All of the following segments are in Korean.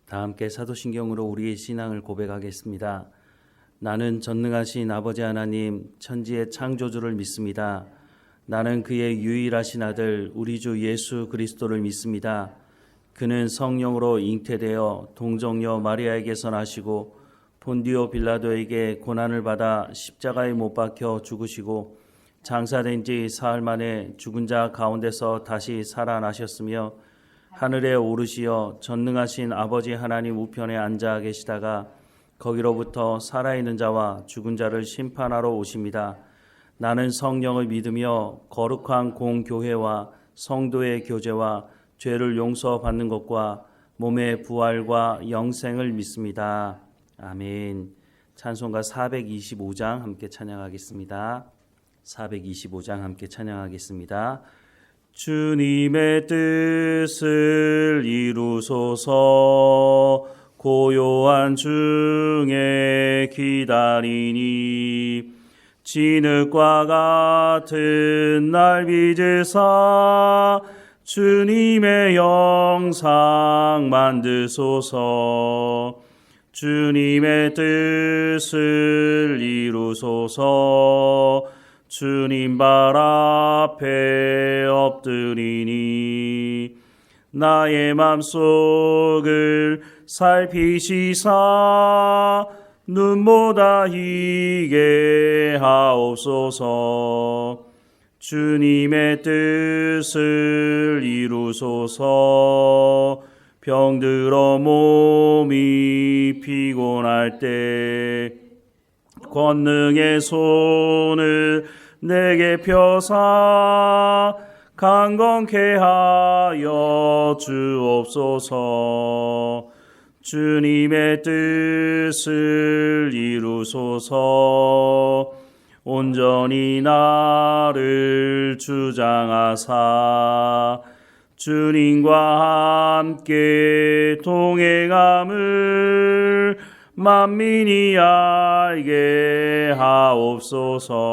다 함께 사도신경으로 우리의 신앙을 고백하겠습니다. 나는 전능하신 아버지 하나님 천지의 창조주를 믿습니다. 나는 그의 유일하신 아들 우리 주 예수 그리스도를 믿습니다. 그는 성령으로 잉태되어 동정녀 마리아에게서 나시고 본디오 빌라도에게 고난을 받아 십자가에 못 박혀 죽으시고 장사된 지 사흘 만에 죽은 자 가운데서 다시 살아나셨으며 하늘에 오르시어 전능하신 아버지 하나님 우편에 앉아 계시다가 거기로부터 살아있는 자와 죽은 자를 심판하러 오십니다. 나는 성령을 믿으며 거룩한 공교회와 성도의 교제와 죄를 용서받는 것과 몸의 부활과 영생을 믿습니다. 아멘. 찬송가 425장 함께 찬양하겠습니다. 425장 함께 찬양하겠습니다. 주님의 뜻을 이루소서 고요한 중에 기다리니 진흙과 같은 날 빚으사 주님의 영상 만드소서 주님의 뜻을 이루소서 주님 발 앞에 엎드리니 나의 맘속을 살피시사 눈보다 희게 하옵소서 주님의 뜻을 이루소서 병들어 몸이 피곤할 때 권능의 손을 내게 펴사 강건케 하여 주옵소서 주님의 뜻을 이루소서 온전히 나를 주장하사 주님과 함께 동행함을 만민이 알게 하옵소서.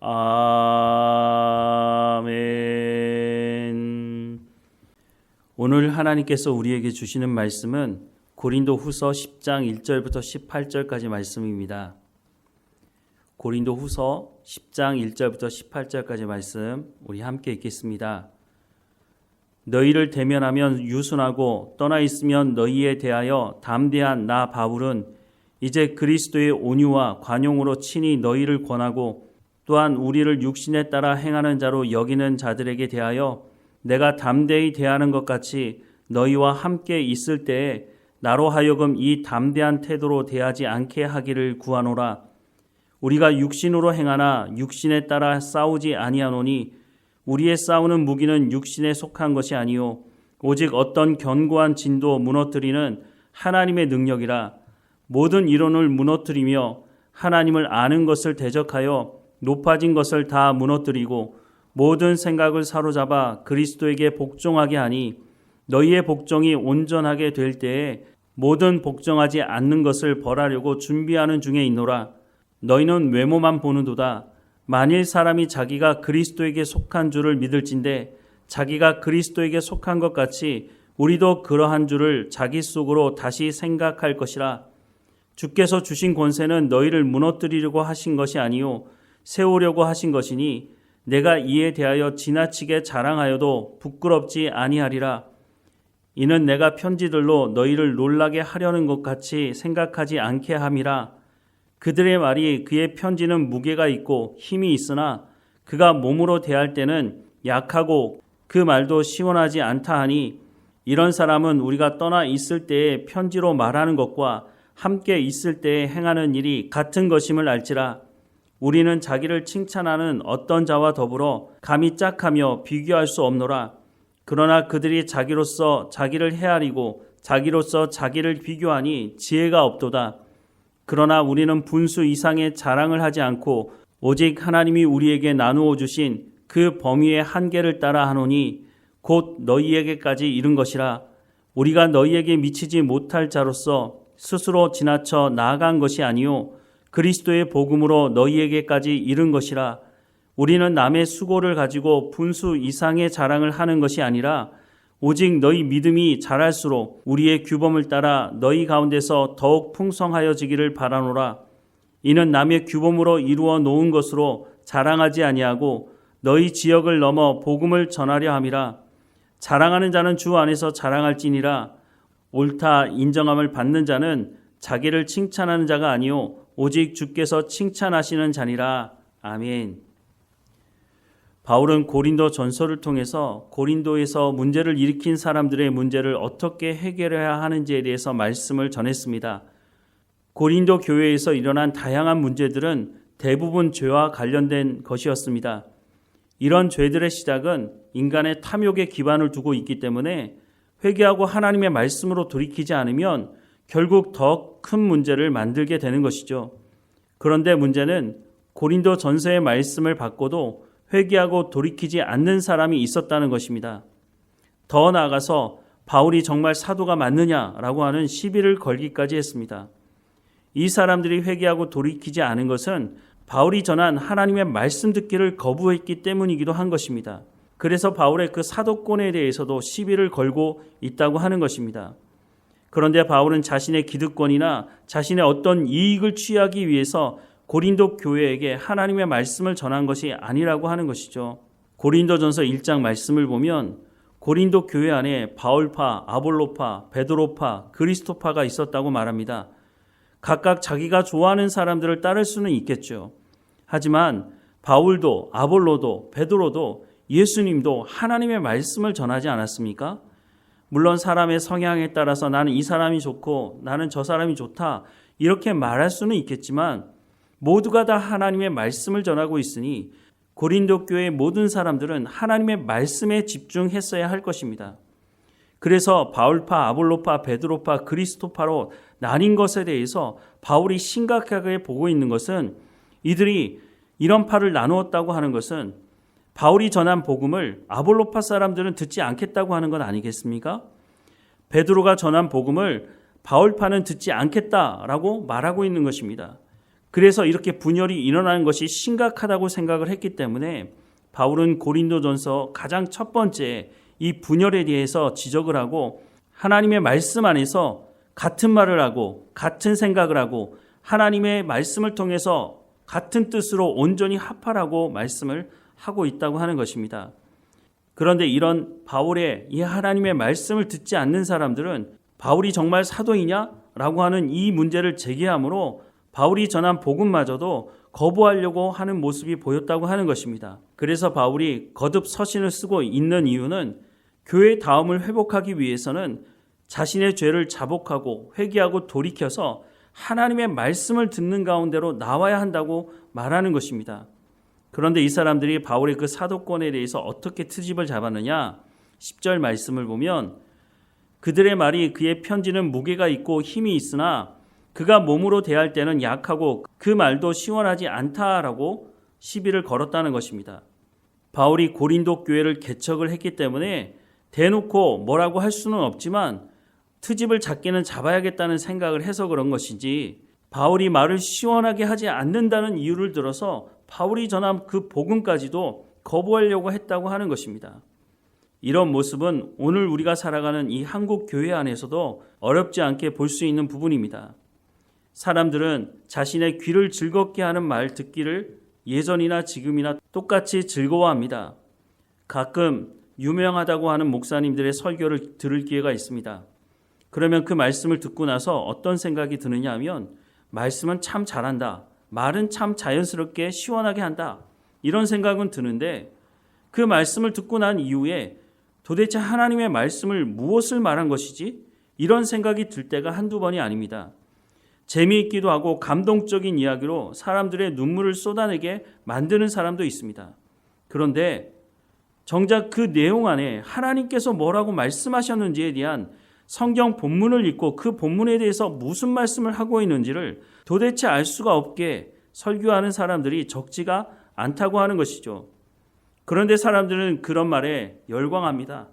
아멘. 오늘 하나님께서 우리에게 주시는 말씀은 고린도후서 10장 1절부터 18절까지 말씀입니다. 고린도후서 10장 1절부터 18절까지 말씀 우리 함께 읽겠습니다. 너희를 대면하면 유순하고 떠나 있으면 너희에 대하여 담대한 나 바울은 이제 그리스도의 온유와 관용으로 친히 너희를 권하고 또한 우리를 육신에 따라 행하는 자로 여기는 자들에게 대하여 내가 담대히 대하는 것 같이 너희와 함께 있을 때에 나로 하여금 이 담대한 태도로 대하지 않게 하기를 구하노라. 우리가 육신으로 행하나 육신에 따라 싸우지 아니하노니 우리의 싸우는 무기는 육신에 속한 것이 아니요 오직 어떤 견고한 진도 무너뜨리는 하나님의 능력이라. 모든 이론을 무너뜨리며 하나님을 아는 것을 대적하여 높아진 것을 다 무너뜨리고 모든 생각을 사로잡아 그리스도에게 복종하게 하니 너희의 복종이 온전하게 될 때에 모든 복종하지 않는 것을 벌하려고 준비하는 중에 있노라. 너희는 외모만 보는도다. 만일 사람이 자기가 그리스도에게 속한 줄을 믿을진대 자기가 그리스도에게 속한 것 같이 우리도 그러한 줄을 자기 속으로 다시 생각할 것이라. 주께서 주신 권세는 너희를 무너뜨리려고 하신 것이 아니요 세우려고 하신 것이니 내가 이에 대하여 지나치게 자랑하여도 부끄럽지 아니하리라. 이는 내가 편지들로 너희를 놀라게 하려는 것 같이 생각하지 않게 함이라. 그들의 말이 그의 편지는 무게가 있고 힘이 있으나 그가 몸으로 대할 때는 약하고 그 말도 시원하지 않다 하니 이런 사람은 우리가 떠나 있을 때에 편지로 말하는 것과 함께 있을 때에 행하는 일이 같은 것임을 알지라. 우리는 자기를 칭찬하는 어떤 자와 더불어 감히 짝하며 비교할 수 없노라. 그러나 그들이 자기로서 자기를 헤아리고 자기로서 자기를 비교하니 지혜가 없도다. 그러나 우리는 분수 이상의 자랑을 하지 않고 오직 하나님이 우리에게 나누어 주신 그 범위의 한계를 따라 하노니 곧 너희에게까지 이른 것이라. 우리가 너희에게 미치지 못할 자로서 스스로 지나쳐 나아간 것이 아니요 그리스도의 복음으로 너희에게까지 이른 것이라. 우리는 남의 수고를 가지고 분수 이상의 자랑을 하는 것이 아니라 오직 너희 믿음이 자랄수록 우리의 규범을 따라 너희 가운데서 더욱 풍성하여지기를 바라노라. 이는 남의 규범으로 이루어 놓은 것으로 자랑하지 아니하고 너희 지역을 넘어 복음을 전하려 함이라. 자랑하는 자는 주 안에서 자랑할지니라. 옳다 인정함을 받는 자는 자기를 칭찬하는 자가 아니요 오직 주께서 칭찬하시는 자니라. 아멘. 바울은 고린도 전서를 통해서 고린도에서 문제를 일으킨 사람들의 문제를 어떻게 해결해야 하는지에 대해서 말씀을 전했습니다. 고린도 교회에서 일어난 다양한 문제들은 대부분 죄와 관련된 것이었습니다. 이런 죄들의 시작은 인간의 탐욕에 기반을 두고 있기 때문에 회개하고 하나님의 말씀으로 돌이키지 않으면 결국 더 큰 문제를 만들게 되는 것이죠. 그런데 문제는 고린도 전서의 말씀을 받고도 회개하고 돌이키지 않는 사람이 있었다는 것입니다. 더 나아가서 바울이 정말 사도가 맞느냐라고 하는 시비를 걸기까지 했습니다. 이 사람들이 회개하고 돌이키지 않은 것은 바울이 전한 하나님의 말씀 듣기를 거부했기 때문이기도 한 것입니다. 그래서 바울의 그 사도권에 대해서도 시비를 걸고 있다고 하는 것입니다. 그런데 바울은 자신의 기득권이나 자신의 어떤 이익을 취하기 위해서 고린도 교회에게 하나님의 말씀을 전한 것이 아니라고 하는 것이죠. 고린도전서 1장 말씀을 보면 고린도 교회 안에 바울파, 아볼로파, 베드로파, 그리스도파가 있었다고 말합니다. 각각 자기가 좋아하는 사람들을 따를 수는 있겠죠. 하지만 바울도 아볼로도 베드로도 예수님도 하나님의 말씀을 전하지 않았습니까? 물론 사람의 성향에 따라서 나는 이 사람이 좋고 나는 저 사람이 좋다 이렇게 말할 수는 있겠지만 모두가 다 하나님의 말씀을 전하고 있으니 고린도 교회의 모든 사람들은 하나님의 말씀에 집중했어야 할 것입니다. 그래서 바울파, 아볼로파, 베드로파, 그리스도파로 나뉜 것에 대해서 바울이 심각하게 보고 있는 것은 이들이 이런 파를 나누었다고 하는 것은 바울이 전한 복음을 아볼로파 사람들은 듣지 않겠다고 하는 건 아니겠습니까? 베드로가 전한 복음을 바울파는 듣지 않겠다라고 말하고 있는 것입니다. 그래서 이렇게 분열이 일어나는 것이 심각하다고 생각을 했기 때문에 바울은 고린도전서 가장 첫 번째 이 분열에 대해서 지적을 하고 하나님의 말씀 안에서 같은 말을 하고 같은 생각을 하고 하나님의 말씀을 통해서 같은 뜻으로 온전히 합하라고 말씀을 하고 있다고 하는 것입니다. 그런데 이런 바울의 이 하나님의 말씀을 듣지 않는 사람들은 바울이 정말 사도이냐라고 하는 이 문제를 제기함으로 바울이 전한 복음마저도 거부하려고 하는 모습이 보였다고 하는 것입니다. 그래서 바울이 거듭 서신을 쓰고 있는 이유는 교회의 다음을 회복하기 위해서는 자신의 죄를 자복하고 회개하고 돌이켜서 하나님의 말씀을 듣는 가운데로 나와야 한다고 말하는 것입니다. 그런데 이 사람들이 바울의 그 사도권에 대해서 어떻게 트집을 잡았느냐? 10절 말씀을 보면 그들의 말이 그의 편지는 무게가 있고 힘이 있으나 그가 몸으로 대할 때는 약하고 그 말도 시원하지 않다라고 시비를 걸었다는 것입니다. 바울이 고린도 교회를 개척을 했기 때문에 대놓고 뭐라고 할 수는 없지만 트집을 잡기는 잡아야겠다는 생각을 해서 그런 것이지 바울이 말을 시원하게 하지 않는다는 이유를 들어서 바울이 전한 그 복음까지도 거부하려고 했다고 하는 것입니다. 이런 모습은 오늘 우리가 살아가는 이 한국 교회 안에서도 어렵지 않게 볼 수 있는 부분입니다. 사람들은 자신의 귀를 즐겁게 하는 말 듣기를 예전이나 지금이나 똑같이 즐거워합니다. 가끔 유명하다고 하는 목사님들의 설교를 들을 기회가 있습니다. 그러면 그 말씀을 듣고 나서 어떤 생각이 드느냐 하면 말씀은 참 잘한다. 말은 참 자연스럽게 시원하게 한다. 이런 생각은 드는데 그 말씀을 듣고 난 이후에 도대체 하나님의 말씀을 무엇을 말한 것이지? 이런 생각이 들 때가 한두 번이 아닙니다. 재미있기도 하고 감동적인 이야기로 사람들의 눈물을 쏟아내게 만드는 사람도 있습니다. 그런데 정작 그 내용 안에 하나님께서 뭐라고 말씀하셨는지에 대한 성경 본문을 읽고 그 본문에 대해서 무슨 말씀을 하고 있는지를 도대체 알 수가 없게 설교하는 사람들이 적지가 않다고 하는 것이죠. 그런데 사람들은 그런 말에 열광합니다.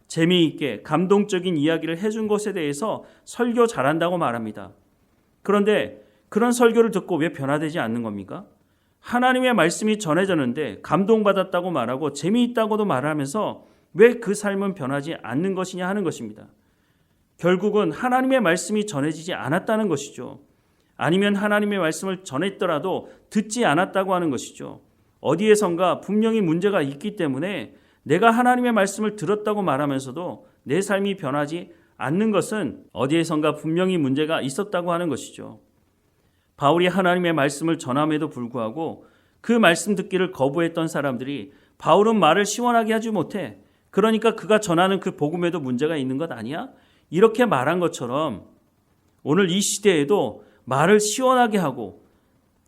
재미있게 감동적인 이야기를 해준 것에 대해서 설교 잘한다고 말합니다. 그런데 그런 설교를 듣고 왜 변화되지 않는 겁니까? 하나님의 말씀이 전해졌는데 감동받았다고 말하고 재미있다고도 말하면서 왜 그 삶은 변하지 않는 것이냐 하는 것입니다. 결국은 하나님의 말씀이 전해지지 않았다는 것이죠. 아니면 하나님의 말씀을 전했더라도 듣지 않았다고 하는 것이죠. 어디에선가 분명히 문제가 있기 때문에 내가 하나님의 말씀을 들었다고 말하면서도 내 삶이 변하지 않는 것은 어디에선가 분명히 문제가 있었다고 하는 것이죠. 바울이 하나님의 말씀을 전함에도 불구하고 그 말씀 듣기를 거부했던 사람들이 바울은 말을 시원하게 하지 못해. 그러니까 그가 전하는 그 복음에도 문제가 있는 것 아니야? 이렇게 말한 것처럼 오늘 이 시대에도 말을 시원하게 하고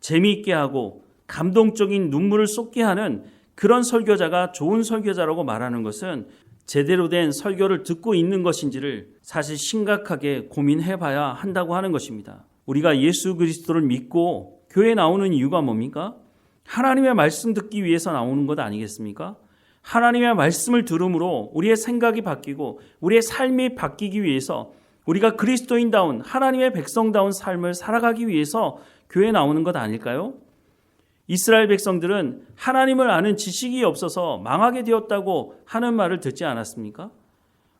재미있게 하고 감동적인 눈물을 쏟게 하는 그런 설교자가 좋은 설교자라고 말하는 것은 제대로 된 설교를 듣고 있는 것인지를 사실 심각하게 고민해 봐야 한다고 하는 것입니다. 우리가 예수 그리스도를 믿고 교회에 나오는 이유가 뭡니까? 하나님의 말씀 듣기 위해서 나오는 것 아니겠습니까? 하나님의 말씀을 들음으로 우리의 생각이 바뀌고 우리의 삶이 바뀌기 위해서 우리가 그리스도인다운 하나님의 백성다운 삶을 살아가기 위해서 교회에 나오는 것 아닐까요? 이스라엘 백성들은 하나님을 아는 지식이 없어서 망하게 되었다고 하는 말을 듣지 않았습니까?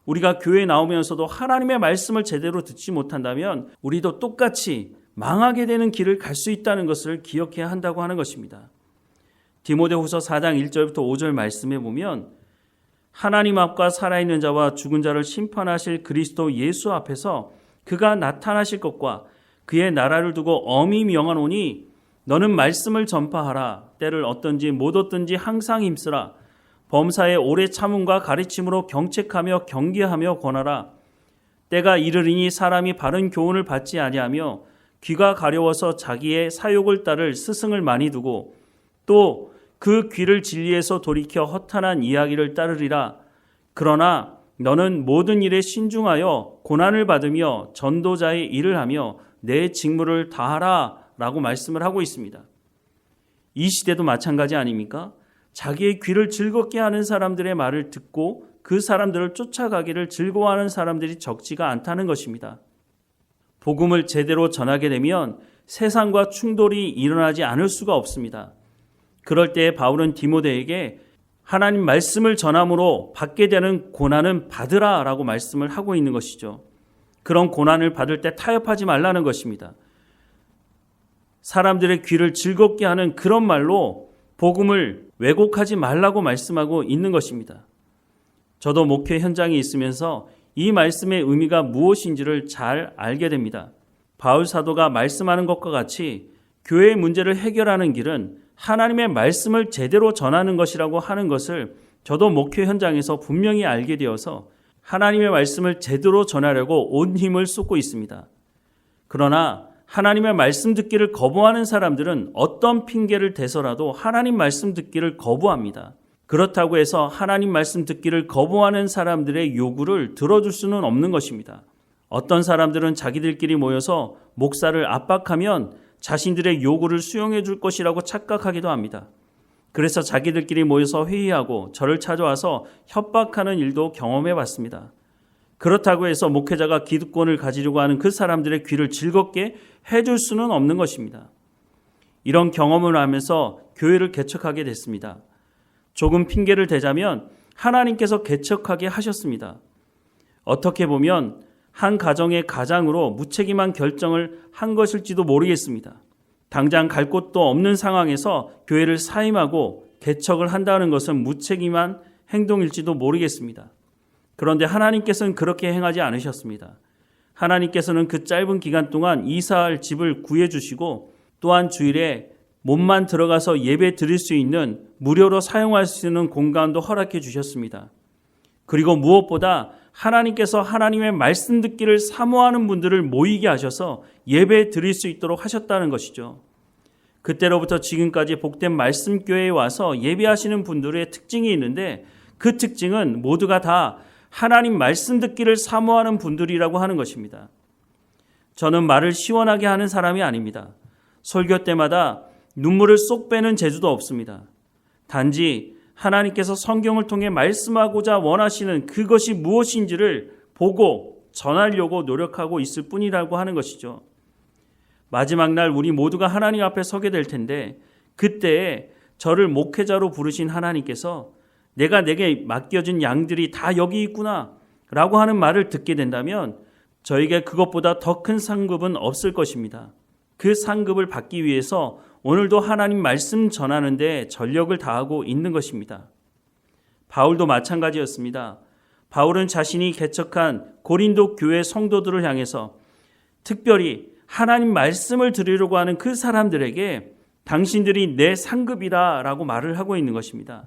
우리가 교회에 나오면서도 하나님의 말씀을 제대로 듣지 못한다면 우리도 똑같이 망하게 되는 길을 갈 수 있다는 것을 기억해야 한다고 하는 것입니다. 디모데후서 4장 1절부터 5절 말씀에 보면 하나님 앞과 살아있는 자와 죽은 자를 심판하실 그리스도 예수 앞에서 그가 나타나실 것과 그의 나라를 두고 엄히 명하노니 너는 말씀을 전파하라. 때를 얻든지 못 얻든지 항상 힘쓰라. 범사에 오래 참음과 가르침으로 경책하며 경계하며 권하라. 때가 이르리니 사람이 바른 교훈을 받지 아니하며 귀가 가려워서 자기의 사욕을 따를 스승을 많이 두고 또 그 귀를 진리에서 돌이켜 허탄한 이야기를 따르리라. 그러나 너는 모든 일에 신중하여 고난을 받으며 전도자의 일을 하며 내 직무를 다하라 라고 말씀을 하고 있습니다. 이 시대도 마찬가지 아닙니까? 자기의 귀를 즐겁게 하는 사람들의 말을 듣고 그 사람들을 쫓아가기를 즐거워하는 사람들이 적지가 않다는 것입니다. 복음을 제대로 전하게 되면 세상과 충돌이 일어나지 않을 수가 없습니다. 그럴 때 바울은 디모데에게 하나님 말씀을 전함으로 받게 되는 고난은 받으라 라고 말씀을 하고 있는 것이죠. 그런 고난을 받을 때 타협하지 말라는 것입니다. 사람들의 귀를 즐겁게 하는 그런 말로 복음을 왜곡하지 말라고 말씀하고 있는 것입니다. 저도 목회 현장에 있으면서 이 말씀의 의미가 무엇인지를 잘 알게 됩니다. 바울 사도가 말씀하는 것과 같이 교회의 문제를 해결하는 길은 하나님의 말씀을 제대로 전하는 것이라고 하는 것을 저도 목회 현장에서 분명히 알게 되어서 하나님의 말씀을 제대로 전하려고 온 힘을 쏟고 있습니다. 그러나 하나님의 말씀 듣기를 거부하는 사람들은 어떤 핑계를 대서라도 하나님 말씀 듣기를 거부합니다. 그렇다고 해서 하나님 말씀 듣기를 거부하는 사람들의 요구를 들어줄 수는 없는 것입니다. 어떤 사람들은 자기들끼리 모여서 목사를 압박하면 자신들의 요구를 수용해 줄 것이라고 착각하기도 합니다. 그래서 자기들끼리 모여서 회의하고 저를 찾아와서 협박하는 일도 경험해 봤습니다. 그렇다고 해서 목회자가 기득권을 가지려고 하는 그 사람들의 귀를 즐겁게 해줄 수는 없는 것입니다. 이런 경험을 하면서 교회를 개척하게 됐습니다. 조금 핑계를 대자면 하나님께서 개척하게 하셨습니다. 어떻게 보면 한 가정의 가장으로 무책임한 결정을 한 것일지도 모르겠습니다. 당장 갈 곳도 없는 상황에서 교회를 사임하고 개척을 한다는 것은 무책임한 행동일지도 모르겠습니다. 그런데 하나님께서는 그렇게 행하지 않으셨습니다. 하나님께서는 그 짧은 기간 동안 이사할 집을 구해주시고 또한 주일에 몸만 들어가서 예배 드릴 수 있는 무료로 사용할 수 있는 공간도 허락해 주셨습니다. 그리고 무엇보다 하나님께서 하나님의 말씀 듣기를 사모하는 분들을 모이게 하셔서 예배 드릴 수 있도록 하셨다는 것이죠. 그때로부터 지금까지 복된 말씀교회에 와서 예배하시는 분들의 특징이 있는데 그 특징은 모두가 다 하나님 말씀 듣기를 사모하는 분들이라고 하는 것입니다. 저는 말을 시원하게 하는 사람이 아닙니다. 설교 때마다 눈물을 쏙 빼는 재주도 없습니다. 단지 하나님께서 성경을 통해 말씀하고자 원하시는 그것이 무엇인지를 보고 전하려고 노력하고 있을 뿐이라고 하는 것이죠. 마지막 날 우리 모두가 하나님 앞에 서게 될 텐데 그때에 저를 목회자로 부르신 하나님께서 내게 맡겨진 양들이 다 여기 있구나 라고 하는 말을 듣게 된다면 저에게 그것보다 더 큰 상급은 없을 것입니다. 그 상급을 받기 위해서 오늘도 하나님 말씀 전하는 데 전력을 다하고 있는 것입니다. 바울도 마찬가지였습니다. 바울은 자신이 개척한 고린도 교회 성도들을 향해서 특별히 하나님 말씀을 들으려고 하는 그 사람들에게 당신들이 내 상급이다 라고 말을 하고 있는 것입니다.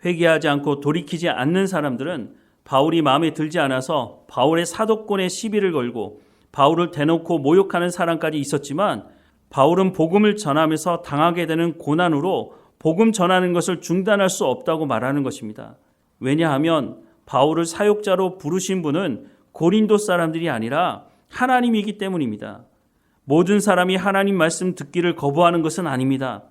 회개하지 않고 돌이키지 않는 사람들은 바울이 마음에 들지 않아서 바울의 사도권에 시비를 걸고 바울을 대놓고 모욕하는 사람까지 있었지만 바울은 복음을 전하면서 당하게 되는 고난으로 복음 전하는 것을 중단할 수 없다고 말하는 것입니다. 왜냐하면 바울을 사역자로 부르신 분은 고린도 사람들이 아니라 하나님이기 때문입니다. 모든 사람이 하나님 말씀 듣기를 거부하는 것은 아닙니다.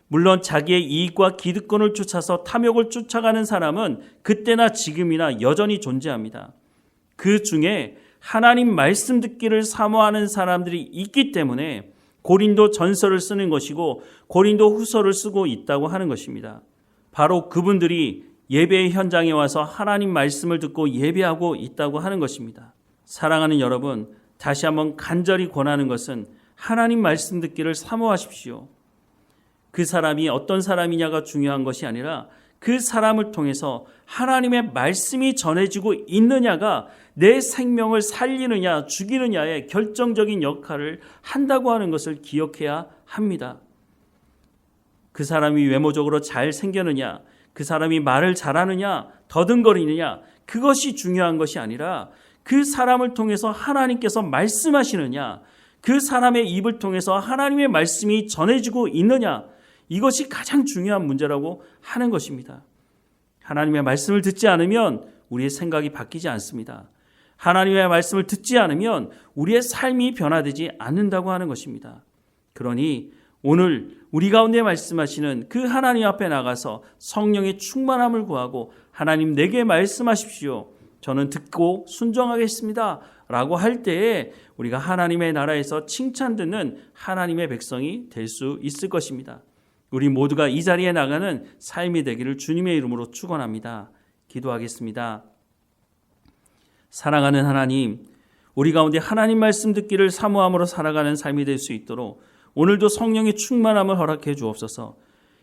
물론 자기의 이익과 기득권을 쫓아서 탐욕을 쫓아가는 사람은 그때나 지금이나 여전히 존재합니다. 그 중에 하나님 말씀 듣기를 사모하는 사람들이 있기 때문에 고린도 전서를 쓰는 것이고 고린도 후서를 쓰고 있다고 하는 것입니다. 바로 그분들이 예배의 현장에 와서 하나님 말씀을 듣고 예배하고 있다고 하는 것입니다. 사랑하는 여러분, 다시 한번 간절히 권하는 것은 하나님 말씀 듣기를 사모하십시오. 그 사람이 어떤 사람이냐가 중요한 것이 아니라 그 사람을 통해서 하나님의 말씀이 전해지고 있느냐가 내 생명을 살리느냐 죽이느냐의 결정적인 역할을 한다고 하는 것을 기억해야 합니다. 그 사람이 외모적으로 잘 생겼느냐, 그 사람이 말을 잘하느냐, 더듬거리느냐, 그것이 중요한 것이 아니라 그 사람을 통해서 하나님께서 말씀하시느냐, 그 사람의 입을 통해서 하나님의 말씀이 전해지고 있느냐, 이것이 가장 중요한 문제라고 하는 것입니다. 하나님의 말씀을 듣지 않으면 우리의 생각이 바뀌지 않습니다. 하나님의 말씀을 듣지 않으면 우리의 삶이 변화되지 않는다고 하는 것입니다. 그러니 오늘 우리 가운데 말씀하시는 그 하나님 앞에 나가서 성령의 충만함을 구하고 하나님 내게 말씀하십시오. 저는 듣고 순종하겠습니다. 라고 할 때에 우리가 하나님의 나라에서 칭찬 듣는 하나님의 백성이 될 수 있을 것입니다. 우리 모두가 이 자리에 나가는 삶이 되기를 주님의 이름으로 축원합니다. 기도하겠습니다. 사랑하는 하나님, 우리 가운데 하나님 말씀 듣기를 사모함으로 살아가는 삶이 될 수 있도록 오늘도 성령의 충만함을 허락해 주옵소서.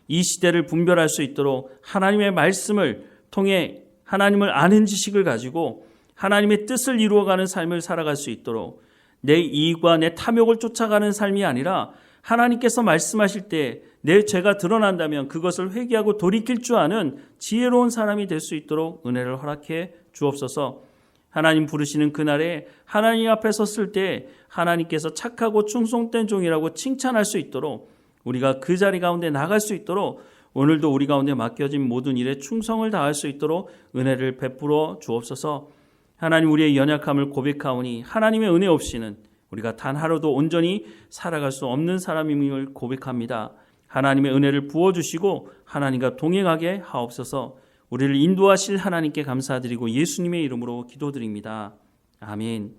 이 시대를 분별할 수 있도록 하나님의 말씀을 통해 하나님을 아는 지식을 가지고 하나님의 뜻을 이루어가는 삶을 살아갈 수 있도록 내 이익과 내 탐욕을 쫓아가는 삶이 아니라 하나님께서 말씀하실 때 내 죄가 드러난다면 그것을 회개하고 돌이킬 줄 아는 지혜로운 사람이 될 수 있도록 은혜를 허락해 주옵소서. 하나님 부르시는 그날에 하나님 앞에 섰을 때 하나님께서 착하고 충성된 종이라고 칭찬할 수 있도록 우리가 그 자리 가운데 나갈 수 있도록 오늘도 우리 가운데 맡겨진 모든 일에 충성을 다할 수 있도록 은혜를 베풀어 주옵소서. 하나님, 우리의 연약함을 고백하오니 하나님의 은혜 없이는 우리가 단 하루도 온전히 살아갈 수 없는 사람임을 고백합니다. 하나님의 은혜를 부어주시고 하나님과 동행하게 하옵소서. 우리를 인도하실 하나님께 감사드리고 예수님의 이름으로 기도드립니다. 아멘.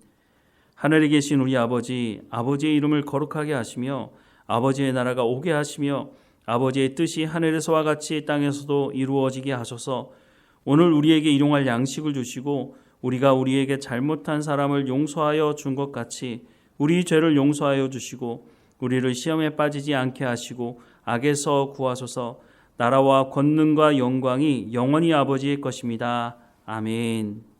하늘에 계신 우리 아버지, 아버지의 이름을 거룩하게 하시며 아버지의 나라가 오게 하시며 아버지의 뜻이 하늘에서와 같이 땅에서도 이루어지게 하소서. 오늘 우리에게 일용할 양식을 주시고 우리가 우리에게 잘못한 사람을 용서하여 준 것 같이 우리 죄를 용서하여 주시고 우리를 시험에 빠지지 않게 하시고 악에서 구하소서. 나라와 권능과 영광이 영원히 아버지의 것입니다. 아멘.